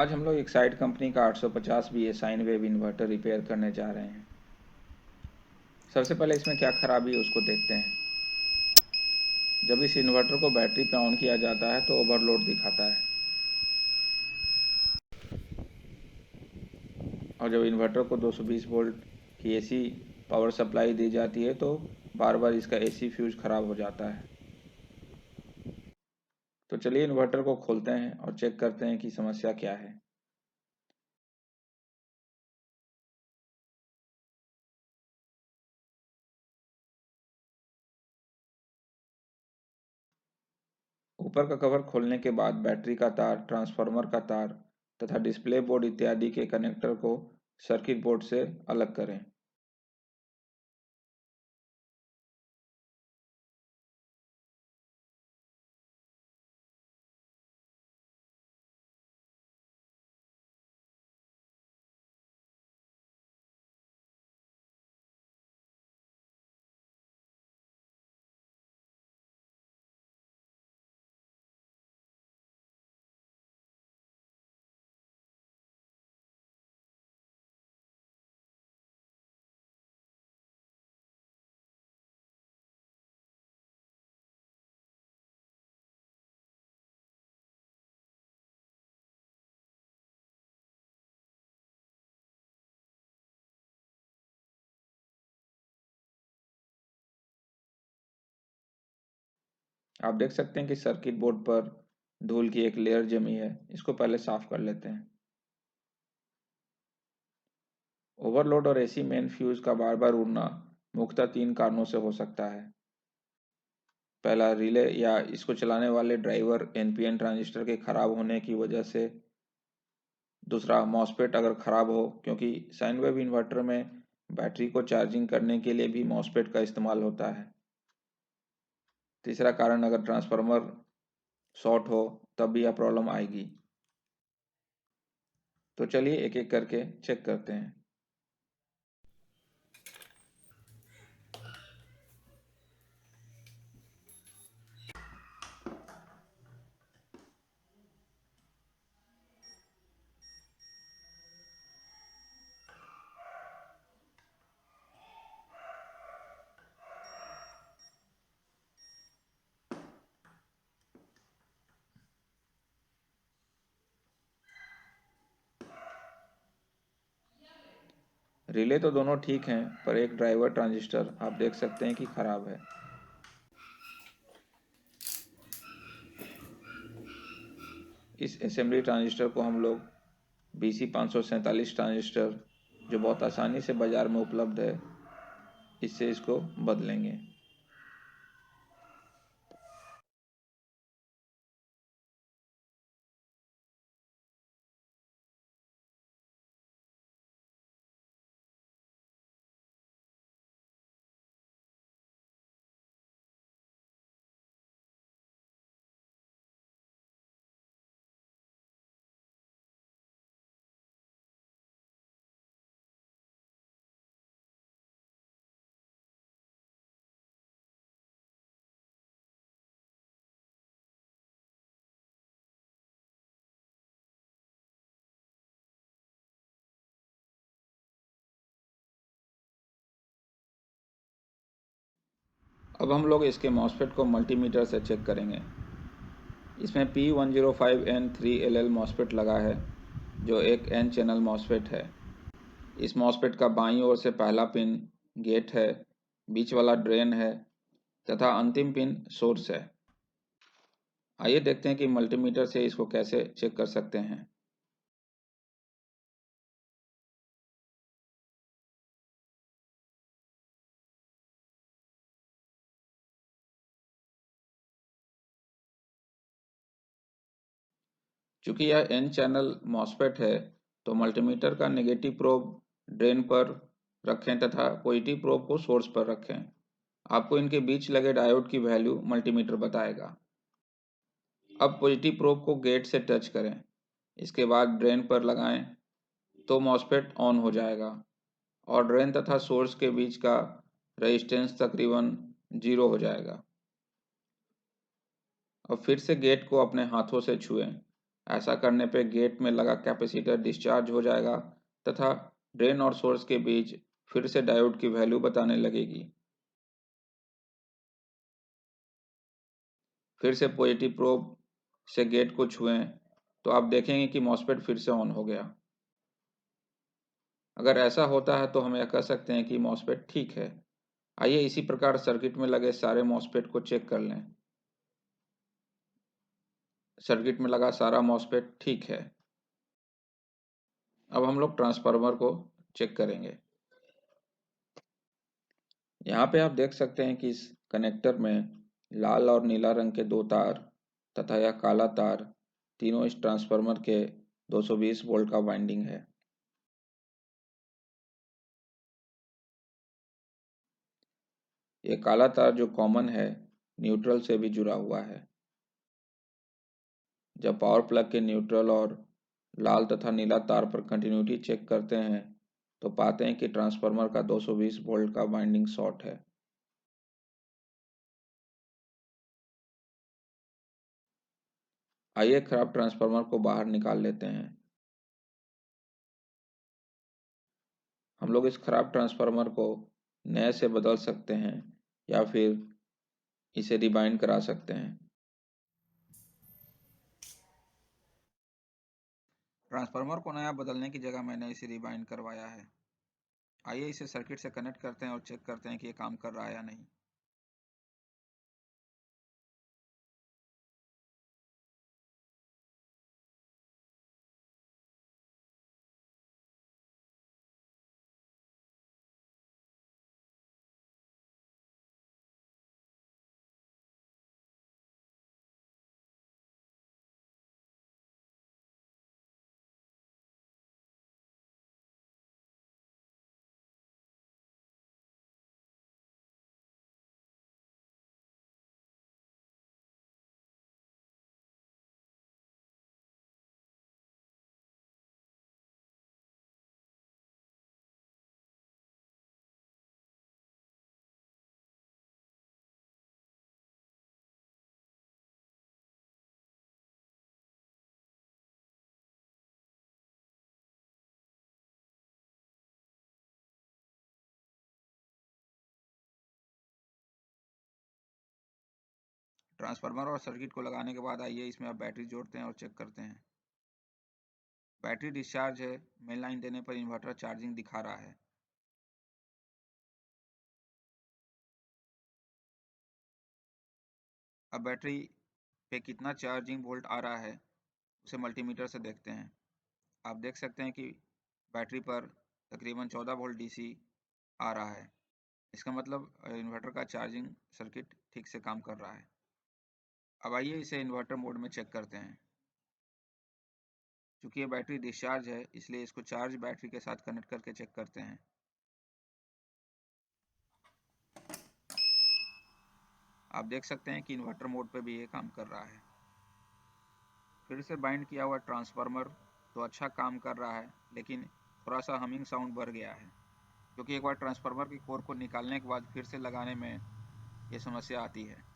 आज हम लोग एक्साइड कंपनी का 850 BA sine wave inverter repair करने जा रहे हैं। सबसे पहले इसमें क्या खराबी है उसको देखते हैं। जब इस इन्वर्टर को बैटरी पे ऑन किया जाता है तो ओवरलोड दिखाता है, और जब इन्वर्टर को 220 वोल्ट की AC पावर सप्लाई दी जाती है तो बार बार इसका AC फ्यूज खराब हो जाता है। तो चलिए इन्वर्टर को खोलते हैं और चेक करते हैं कि समस्या क्या है। ऊपर का कवर खोलने के बाद बैटरी का तार, ट्रांसफार्मर का तार तथा डिस्प्ले बोर्ड इत्यादि के कनेक्टर को सर्किट बोर्ड से अलग करें। आप देख सकते हैं कि सर्किट बोर्ड पर धूल की एक लेयर जमी है। इसको पहले साफ कर लेते हैं। ओवरलोड और AC मेन फ्यूज का बार बार उड़ना मुख्यतः 3 कारणों से हो सकता है। पहला, रिले या इसको चलाने वाले ड्राइवर NPN ट्रांजिस्टर के खराब होने की वजह से। दूसरा, मॉसफेट अगर खराब हो, क्योंकि साइन वेव इन्वर्टर में बैटरी को चार्जिंग करने के लिए भी मॉसफेट का इस्तेमाल होता है। तीसरा कारण, अगर ट्रांसफार्मर शॉर्ट हो तब भी यह प्रॉब्लम आएगी। तो चलिए एक एक करके चेक करते हैं। रिले तो दोनों ठीक हैं, पर एक ड्राइवर ट्रांजिस्टर आप देख सकते हैं कि खराब है। इस असेंबली ट्रांजिस्टर को हम लोग BC547 ट्रांजिस्टर, जो बहुत आसानी से बाजार में उपलब्ध है, इससे इसको बदलेंगे। अब हम लोग इसके मॉसफेट को मल्टीमीटर से चेक करेंगे। इसमें P105N3LL मॉसफेट लगा है, जो एक N चैनल मॉसफेट है। इस मॉसफेट का बाईं ओर से पहला पिन गेट है, बीच वाला ड्रेन है तथा अंतिम पिन सोर्स है। आइए देखते हैं कि मल्टीमीटर से इसको कैसे चेक कर सकते हैं। चूंकि यह N चैनल मॉसफेट है, तो मल्टीमीटर का नेगेटिव प्रोब ड्रेन पर रखें तथा पॉजिटिव प्रोब को सोर्स पर रखें। आपको इनके बीच लगे डायोड की वैल्यू मल्टीमीटर बताएगा। अब पॉजिटिव प्रोब को गेट से टच करें, इसके बाद ड्रेन पर लगाएं तो मॉसफेट ऑन हो जाएगा और ड्रेन तथा सोर्स के बीच का रेजिस्टेंस तकरीबन 0 हो जाएगा। अब फिर से गेट को अपने हाथों से छुएं ऐसा करने पे गेट में लगा कैपेसिटर डिस्चार्ज हो जाएगा तथा ड्रेन और सोर्स के बीच फिर से डायोड की वैल्यू बताने लगेगी। फिर से पॉजिटिव प्रोब से गेट को छुएं तो आप देखेंगे कि मॉसफेट फिर से ऑन हो गया। अगर ऐसा होता है तो हम यह कह सकते हैं कि मॉसफेट ठीक है। आइए इसी प्रकार सर्किट में लगे सारे मॉसफेट को चेक कर लें। सर्किट में लगा सारा मॉसफेट ठीक है। अब हम लोग ट्रांसफार्मर को चेक करेंगे। यहाँ पे आप देख सकते हैं कि इस कनेक्टर में लाल और नीला रंग के दो तार तथा यह काला तार तीनों इस ट्रांसफार्मर के 220 वोल्ट का वाइंडिंग है। ये काला तार जो कॉमन है न्यूट्रल से भी जुड़ा हुआ है। जब पावर प्लग के न्यूट्रल और लाल तथा नीला तार पर कंटिन्यूटी चेक करते हैं तो पाते हैं कि ट्रांसफार्मर का 220 वोल्ट का वाइंडिंग शॉर्ट है। आइए खराब ट्रांसफार्मर को बाहर निकाल लेते हैं। हम लोग इस खराब ट्रांसफार्मर को नए से बदल सकते हैं या फिर इसे रिबाइंड करा सकते हैं। ट्रांसफार्मर को नया बदलने की जगह मैंने इसे रिबाइंड करवाया है। आइए इसे सर्किट से कनेक्ट करते हैं और चेक करते हैं कि ये काम कर रहा है या नहीं। ट्रांसफार्मर और सर्किट को लगाने के बाद आइए इसमें अब बैटरी जोड़ते हैं और चेक करते हैं। बैटरी डिस्चार्ज है। मेन लाइन देने पर इन्वर्टर चार्जिंग दिखा रहा है। अब बैटरी पे कितना चार्जिंग वोल्ट आ रहा है उसे मल्टीमीटर से देखते हैं। आप देख सकते हैं कि बैटरी पर तकरीबन 14 वोल्ट डीसी आ रहा है। इसका मतलब इन्वर्टर का चार्जिंग सर्किट ठीक से काम कर रहा है। अब आइए इसे इन्वर्टर मोड में चेक करते हैं। चूंकि ये बैटरी डिस्चार्ज है इसलिए इसको चार्ज बैटरी के साथ कनेक्ट करके चेक करते हैं। आप देख सकते हैं कि इन्वर्टर मोड पे भी ये काम कर रहा है। फिर से बाइंड किया हुआ ट्रांसफार्मर तो अच्छा काम कर रहा है लेकिन थोड़ा सा हमिंग साउंड बढ़ गया है क्योंकि एक बार ट्रांसफार्मर की कोर को निकालने के बाद फिर से लगाने में ये समस्या आती है।